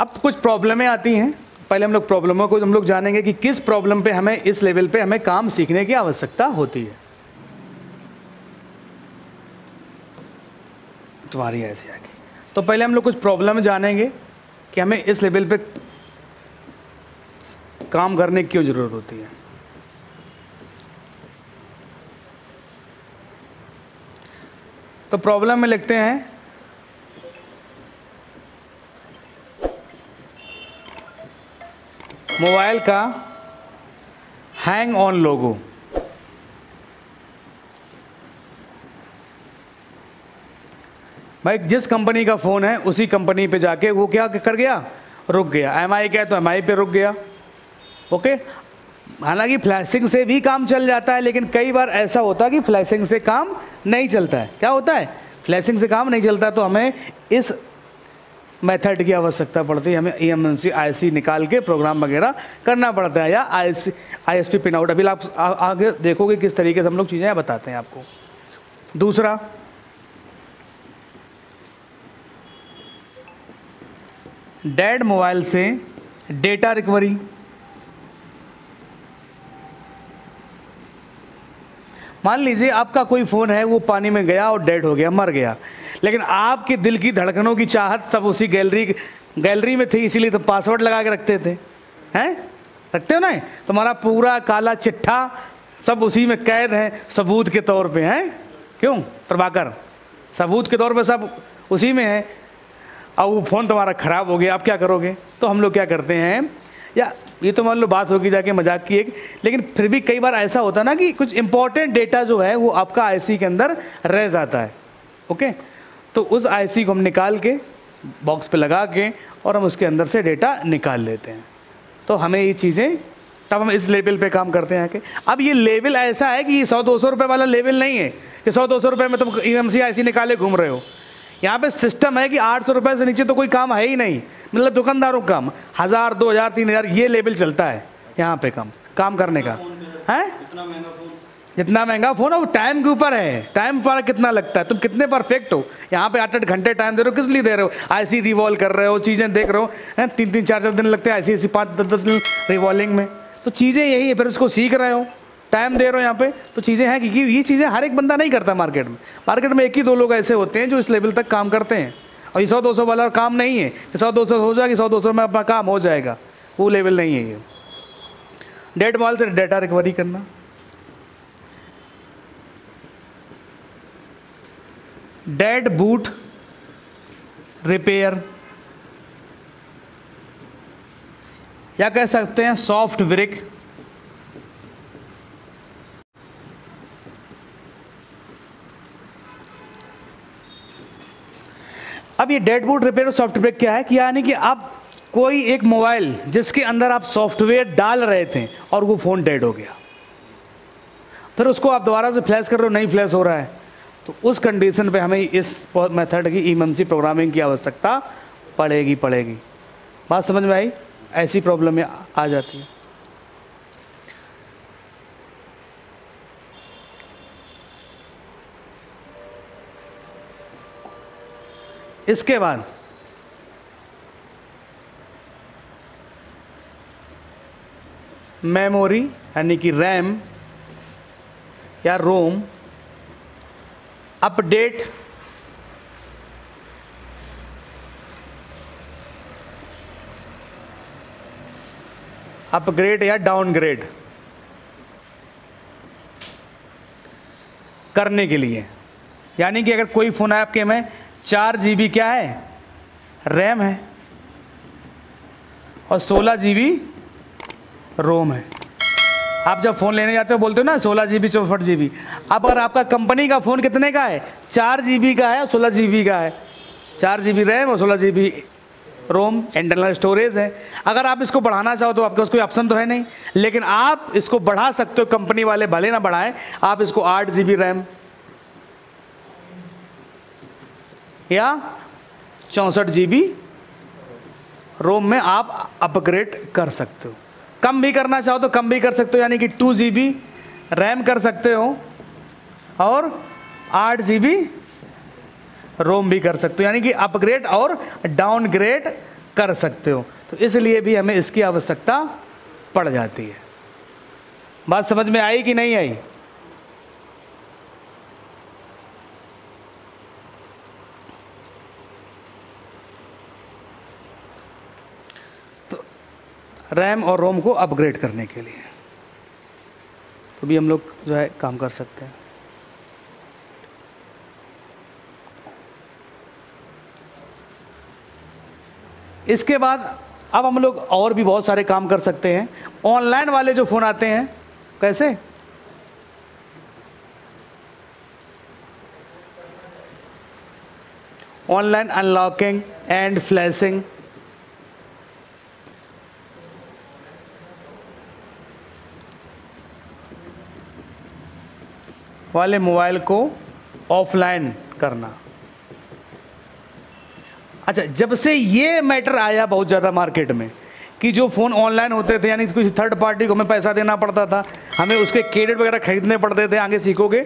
अब कुछ प्रॉब्लमें आती हैं। पहले हम लोग प्रॉब्लमों को हम लोग जानेंगे कि किस प्रॉब्लम पे हमें इस लेवल पे हमें काम सीखने की आवश्यकता होती है। तुम्हारी ऐसे आगे तो पहले हम लोग कुछ प्रॉब्लम जानेंगे कि हमें इस लेवल पे काम करने की क्यों ज़रूरत होती है। तो प्रॉब्लम में लिखते हैं मोबाइल का हैंग ऑन लोगो। भाई जिस कंपनी का फ़ोन है उसी कंपनी पे जाके वो क्या कर गया, रुक गया। एमआई का है तो एमआई पे रुक गया। ओके, हालांकि फ्लैशिंग से भी काम चल जाता है, लेकिन कई बार ऐसा होता है कि फ्लैशिंग से काम नहीं चलता है। क्या होता है, फ्लैशिंग से काम नहीं चलता, तो हमें इस मेथड की आवश्यकता पड़ती है। हमें ईएमएमसी आईसी निकाल के प्रोग्राम वगैरह करना पड़ता है, या आईएसपी पिन आउट। अभी आप आगे देखोगे किस तरीके से हम लोग चीज़ें बताते हैं आपको। दूसरा, डेड मोबाइल से डेटा रिकवरी। मान लीजिए आपका कोई फ़ोन है, वो पानी में गया और डेड हो गया, मर गया, लेकिन आपके दिल की धड़कनों की चाहत सब उसी गैलरी में थी, इसीलिए तो पासवर्ड लगा के रखते थे, हैं, रखते हो ना। तुम्हारा पूरा काला चिट्ठा सब उसी में कैद है सबूत के तौर पे, हैं। क्यों प्रभाकर, सबूत के तौर पे सब उसी में है। अब वो फ़ोन तुम्हारा ख़राब हो गया, आप क्या करोगे? तो हम लोग क्या करते हैं, या ये तो मान लो बात होगी जाके मजाक की एक, लेकिन फिर भी कई बार ऐसा होता है ना कि कुछ इंपॉर्टेंट डेटा जो है वो आपका आईसी के अंदर रह जाता है। ओके, तो उस आईसी को हम निकाल के बॉक्स पे लगा के और हम उसके अंदर से डेटा निकाल लेते हैं। तो हमें ये चीज़ें, तब हम इस लेवल पे काम करते हैं आके। अब ये लेवल ऐसा है कि ये 100-200 रुपये वाला लेवल नहीं है कि 100-200 रुपये में तुम ईएमसी आईसी निकाले घूम रहे हो। यहाँ पे सिस्टम है कि 800 रुपये से नीचे तो कोई काम है ही नहीं, मतलब दुकानदारों का काम 1000, 2000, 3000 ये लेवल चलता है यहाँ पे काम करने का है। जितना महंगा फ़ोन है वो टाइम के ऊपर है, टाइम पर कितना लगता है, तुम कितने परफेक्ट हो। यहाँ पे 8-8 घंटे टाइम दे रहे हो, किस लिए दे रहे हो? आईसी रिवॉल्व कर रहे हो, चीज़ें देख रहे हो, हैं, 3-3, 4-4 दिन लगते हैं आईसी 5-10 दिन रिवॉल्विंग में। तो चीज़ें यही है, फिर उसको सीख रहे हो, टाइम दे रहे हो यहाँ पे, तो चीज़ें हैं कि ये चीज़ें हर एक बंदा नहीं करता। मार्केट में 1 ही 2 लोग ऐसे होते हैं जो इस लेवल तक काम करते हैं। और ये 100-200 वाला काम नहीं है, 100-200 हो जाएगी, 100-200 में अपना काम हो जाएगा, वो लेवल नहीं है ये। डेड मोबाइल से डेटा रिकवरी करना, डेड बूट रिपेयर, या कह सकते हैं सॉफ्ट ब्रेक। अब ये डेड बूट रिपेयर और सॉफ्ट ब्रेक क्या है कि यानी कि आप कोई एक मोबाइल जिसके अंदर आप सॉफ्टवेयर डाल रहे थे और वो फ़ोन डेड हो गया, फिर उसको आप दोबारा से फ्लैश कर रहे हो, नहीं फ्लैश हो रहा है, तो उस कंडीशन पे हमें इस मेथड की ईएमएमसी प्रोग्रामिंग की आवश्यकता पड़ेगी। बात समझ में आई? ऐसी प्रॉब्लम में आ जाती है। इसके बाद मेमोरी यानी कि रैम या रोम अपडेट, अपग्रेड या डाउनग्रेड करने के लिए। यानी कि अगर कोई फ़ोन है आपके में 4 GB क्या है, रैम है, और 16 GB रोम है। आप जब फ़ोन लेने जाते हो बोलते हो ना 16 GB 64 GB। अब अगर आपका कंपनी का फ़ोन कितने का है, 4 GB का है और 16 GB का है, 4 GB रैम और 16 GB रोम इंटरनल स्टोरेज है। अगर आप इसको बढ़ाना चाहो तो आपके पास कोई ऑप्शन तो है नहीं, लेकिन आप इसको बढ़ा सकते हो। कंपनी वाले भले ना बढ़ाएं, आप इसको 8 GB रैम या 64 GB रोम में आप अपग्रेड कर सकते हो। कम भी करना चाहो तो कम भी कर सकते हो, यानी कि 2 GB रैम कर सकते हो और 8 GB रोम भी कर सकते हो, यानी कि अपग्रेड और डाउनग्रेड कर सकते हो। तो इसलिए भी हमें इसकी आवश्यकता पड़ जाती है। बात समझ में आई कि नहीं आई? तो रैम और रोम को अपग्रेड करने के लिए तो भी हम लोग जो है काम कर सकते हैं। इसके बाद अब हम लोग और भी बहुत सारे काम कर सकते हैं। ऑनलाइन वाले जो फ़ोन आते हैं, कैसे? ऑनलाइन अनलॉकिंग एंड फ्लैशिंग, वाले मोबाइल को ऑफलाइन करना। अच्छा, जब से ये मैटर आया बहुत ज़्यादा मार्केट में कि जो फ़ोन ऑनलाइन होते थे, यानी किसी थर्ड पार्टी को हमें पैसा देना पड़ता था, हमें उसके क्रेडिट वगैरह खरीदने पड़ते थे, आगे सीखोगे।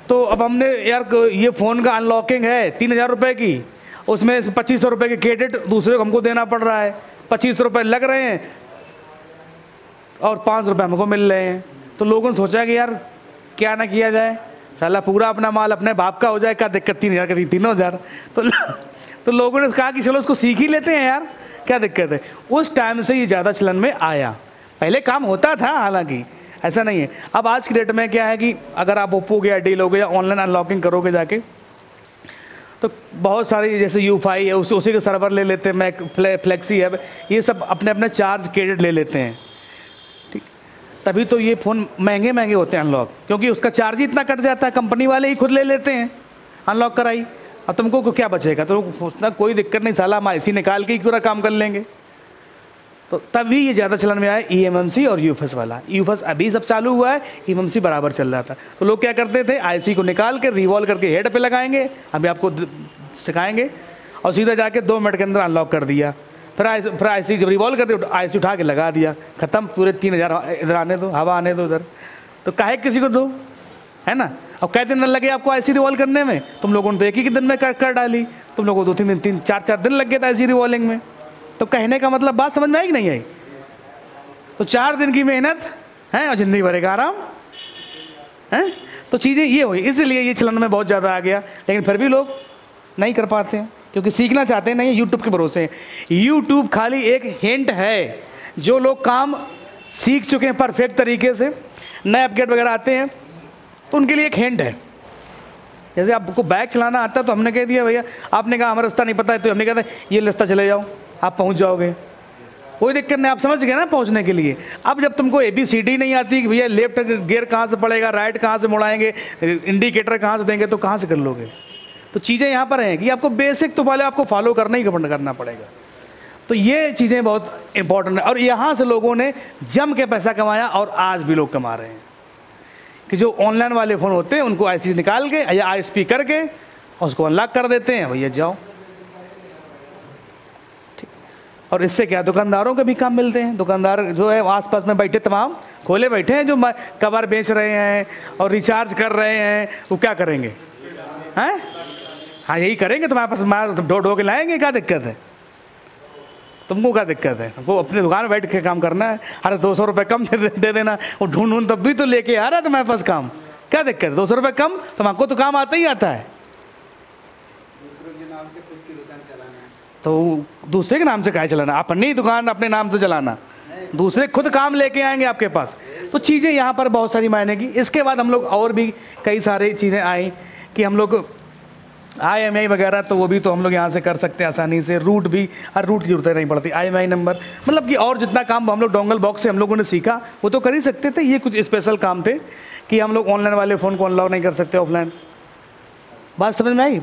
तो अब हमने यार ये फ़ोन का अनलॉकिंग है 3,000 रुपये की, उसमें 2,500 रुपये के क्रेडिट दूसरे को हमको देना पड़ रहा है, 25 रुपये लग रहे हैं और 5 रुपये हमको मिल रहे हैं। तो लोगों ने सोचा कि यार क्या ना किया जाए, साला पूरा अपना माल अपने बाप का हो जाए, क्या दिक्कत, 3,000 का 3,000। तो लोगों ने कहा कि चलो उसको सीख ही लेते हैं यार, क्या दिक्कत है। उस टाइम से ये ज़्यादा चलन में आया। पहले काम होता था, हालांकि ऐसा नहीं है। अब आज की डेट में क्या है कि अगर आप ओप्पो के या डीलोगे या ऑनलाइन अनलॉकिंग करोगे जाके, तो बहुत सारी जैसे यूफाई है उसी के सर्वर ले लेते हैं, मैक फ्लेक्सी है, ये सब अपने अपने चार्ज क्रेडिट ले लेते हैं। ठीक, तभी तो ये फ़ोन महंगे महंगे होते हैं अनलॉक, क्योंकि उसका चार्ज ही इतना कट जाता है, कंपनी वाले ही खुद ले लेते हैं अनलॉक कराई। अब तुमको क्या बचेगा? तो सोचना कोई दिक्कत नहीं, साला हम IC निकाल के ही पूरा काम कर लेंगे। तो तभी ये ज़्यादा चलन में आया eMMC और UFS वाला। UFS अभी सब चालू हुआ है, eMMC बराबर चल रहा था। तो लोग क्या करते थे, IC को निकाल के रिवॉल्व करके हेड पे लगाएंगे, अभी आपको सिखाएंगे, और सीधा जाके 2 मिनट के अंदर अनलॉक कर दिया। फिर IC जब रिवॉल्व कर दिया, IC उठा के लगा दिया, ख़त्म, पूरे 3,000 इधर आने दो, हवा आने दो उधर। तो काहे किसी को दो, है ना। अब कै दिन लगे आपको IC रिवॉल्व करने में? तुम लोगों ने तो एक ही दिन में कर डाली, तुम लोगों को 2-3 दिन 3-4 दिन लग गए थे IC रिवॉल्विंग में। तो कहने का मतलब बात समझ में आई कि नहीं आई? तो 4 दिन की मेहनत है और जिंदगी भर का आराम है। तो चीज़ें ये हुई, इसलिए ये चलन में बहुत ज़्यादा आ गया। लेकिन फिर भी लोग नहीं कर पाते हैं, क्योंकि सीखना चाहते हैं नहीं, यूट्यूब के भरोसे हैं। यूट्यूब खाली एक हिंट है, जो लोग काम सीख चुके हैं परफेक्ट तरीके से, नए अपडेट वगैरह आते हैं, तो उनके लिए एक हिंट है। जैसे आपको बाइक चलाना आता है तो हमने कह दिया भैया, आपने कहा हमें रास्ता नहीं पता है, तो हमने कहा था ये रास्ता चले जाओ, आप पहुंच जाओगे, कोई दिक्कत नहीं, आप समझ गए ना पहुंचने के लिए। अब जब तुमको ABCD नहीं आती कि भैया लेफ्ट गियर कहाँ से पड़ेगा, राइट कहाँ से मुड़ाएंगे, इंडिकेटर कहाँ से देंगे, तो कहाँ से कर लोगे। तो चीज़ें यहाँ पर हैं कि आपको बेसिक तो पहले आपको फॉलो करना ही करना पड़ेगा। तो ये चीज़ें बहुत इंपॉर्टेंट है, और यहाँ से लोगों ने जम के पैसा कमाया, और आज भी लोग कमा रहे हैं। कि जो ऑनलाइन वाले फ़ोन होते हैं उनको IC निकाल के या ISP करके और उसको अनलॉक कर देते हैं, भैया जाओ। ठीक, और इससे क्या, दुकानदारों के भी काम मिलते हैं। दुकानदार जो है आसपास में बैठे, तमाम खोले बैठे हैं, जो कवर बेच रहे हैं और रिचार्ज कर रहे हैं, वो क्या करेंगे हैं? हाँ यही करेंगे, तुम्हारे पास माल ढो के लाएंगे, क्या दिक्कत है? तुमको क्या दिक्कत है? हमको अपनी दुकान में बैठ के काम करना है। अरे 200 रुपये कम दे देना, वो ढूंढ तब भी तो लेके आ रहा है तुम्हारे पास काम, क्या दिक्कत है? 200 रुपये कम, तुमको तो काम आता ही आता है। दूसरों के नाम से खुद की दुकान चलाना है, तो दूसरे के नाम से क्या चलाना? अपनी दुकान अपने नाम से चलाना, दूसरे खुद काम लेके आएंगे आपके पास। तो चीज़ें यहाँ पर बहुत सारी मायने की। इसके बाद हम लोग और भी कई सारी चीज़ें आई कि हम लोग IMEI वगैरह, तो वो भी तो हम लोग यहाँ से कर सकते हैं आसानी से। रूट भी, हर रूट की जरूरत नहीं पड़ती, IMEI नंबर, मतलब कि और जितना काम हम लोग डोंगल बॉक्स से हम लोगों ने सीखा वो तो कर ही सकते थे। ये कुछ स्पेशल काम थे कि हम लोग ऑनलाइन वाले फ़ोन को अनलॉक नहीं कर सकते ऑफलाइन। बात समझ में आई?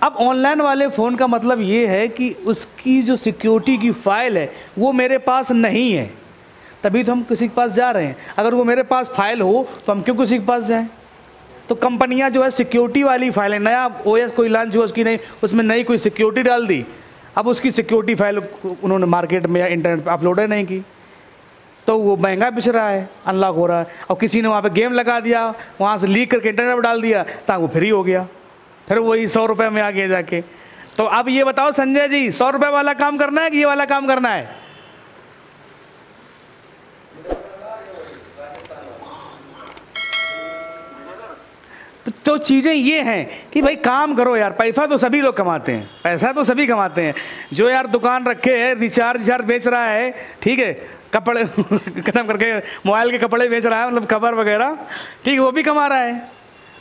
अब ऑनलाइन वाले फ़ोन का मतलब ये है कि उसकी जो सिक्योरिटी की फ़ाइल है वो मेरे पास नहीं है, तभी तो हम किसी के पास जा रहे हैं। अगर वो मेरे पास फाइल हो तो हम क्यों किसी के पास जाएँ? तो कंपनियां जो है सिक्योरिटी वाली फाइलें, नया OS कोई लॉन्च हुआ उसकी नहीं, उसमें नई कोई सिक्योरिटी डाल दी, अब उसकी सिक्योरिटी फाइल उन्होंने मार्केट में या इंटरनेट पर अपलोड नहीं की, तो वो महंगा बिछ रहा है, अनलॉक हो रहा है। और किसी ने वहाँ पे गेम लगा दिया, वहाँ से लीक करके इंटरनेट पर डाल दिया, तो वो फ्री हो गया, फिर वही 100 रुपये में आ गया जाके। तो अब ये बताओ संजय जी, 100 रुपए वाला काम करना है कि ये वाला काम करना है? तो चीजें ये हैं कि भाई काम करो यार, पैसा तो सभी लोग कमाते हैं, पैसा तो सभी कमाते हैं। जो यार दुकान रखे है, रिचार्ज बेच रहा है, ठीक है, कपड़े खत्म करके मोबाइल के कपड़े बेच रहा है, मतलब कवर वगैरह, ठीक है, वो भी कमा रहा है।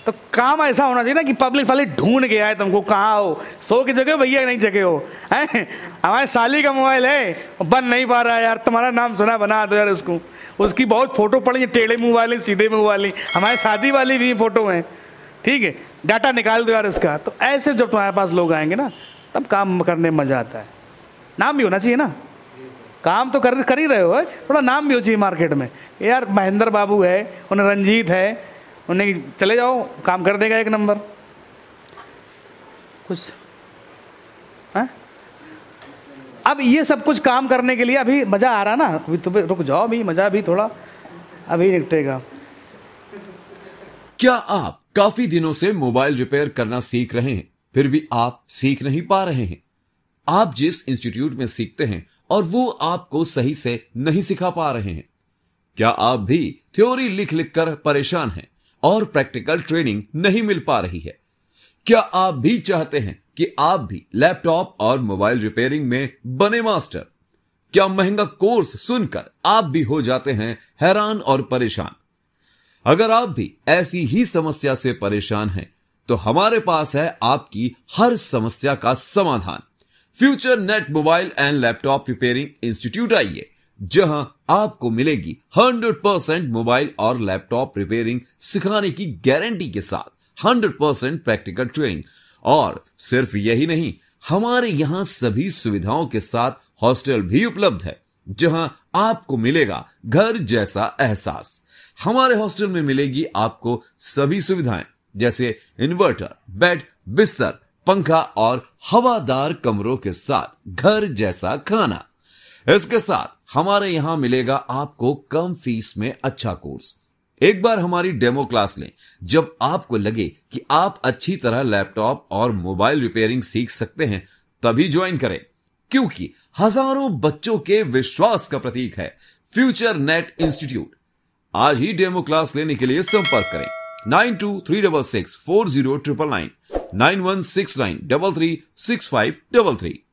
तो काम ऐसा होना चाहिए ना कि पब्लिक वाले ढूंढ के आए तुमको, कहाँ हो, 100 की जगह भैया नहीं जगह हो, हैं? हमारे साली का मोबाइल है, बन नहीं पा रहा है यार, तुम्हारा नाम सुना, बना दो यार उसको। उसकी बहुत फोटो पड़ी है, टेढ़े मुँह वाली, सीधे मुँह वाली, हमारे शादी वाली भी फोटो हैं, ठीक है, डाटा निकाल दो यार इसका। तो ऐसे जब तुम्हारे पास लोग आएंगे ना, तब काम करने में मजा आता है। नाम भी होना चाहिए ना, काम तो कर ही रहे हो, थोड़ा नाम भी हो चाहिए मार्केट में। यार महेंद्र बाबू है, उन्हें रंजीत है, उन्हें चले जाओ, काम कर देगा 1 नंबर। कुछ है? अब ये सब कुछ काम करने के लिए अभी मजा आ रहा ना, अभी तुम्हें रुक जाओ, अभी मजा भी थोड़ा अभी निकटेगा। क्या आप काफी दिनों से मोबाइल रिपेयर करना सीख रहे हैं, फिर भी आप सीख नहीं पा रहे हैं? आप जिस इंस्टीट्यूट में सीखते हैं और वो आपको सही से नहीं सिखा पा रहे हैं? क्या आप भी थ्योरी लिख लिख कर परेशान हैं और प्रैक्टिकल ट्रेनिंग नहीं मिल पा रही है? क्या आप भी चाहते हैं कि आप भी लैपटॉप और मोबाइल रिपेयरिंग में बने मास्टर? क्या महंगा कोर्स सुनकर आप भी हो जाते हैं हैरान और परेशान? अगर आप भी ऐसी ही समस्या से परेशान हैं, तो हमारे पास है आपकी हर समस्या का समाधान। Future net mobile and laptop repairing institute आइए, जहां आपको मिलेगी 100% मोबाइल और लैपटॉप रिपेयरिंग सिखाने की गारंटी के साथ 100% प्रैक्टिकल ट्रेनिंग। और सिर्फ यही नहीं, हमारे यहां सभी सुविधाओं के साथ हॉस्टल भी उपलब्ध है, जहां आपको मिलेगा घर जैसा एहसास। हमारे हॉस्टल में मिलेगी आपको सभी सुविधाएं, जैसे इन्वर्टर, बेड, बिस्तर, पंखा और हवादार कमरों के साथ घर जैसा खाना। इसके साथ हमारे यहां मिलेगा आपको कम फीस में अच्छा कोर्स। एक बार हमारी डेमो क्लास लें, जब आपको लगे कि आप अच्छी तरह लैपटॉप और मोबाइल रिपेयरिंग सीख सकते हैं, तभी ज्वाइन करें, क्योंकि हजारों बच्चों के विश्वास का प्रतीक है फ्यूचर नेट इंस्टीट्यूट। आज ही डेमो क्लास लेने के लिए संपर्क करें 9236640999 9169336533।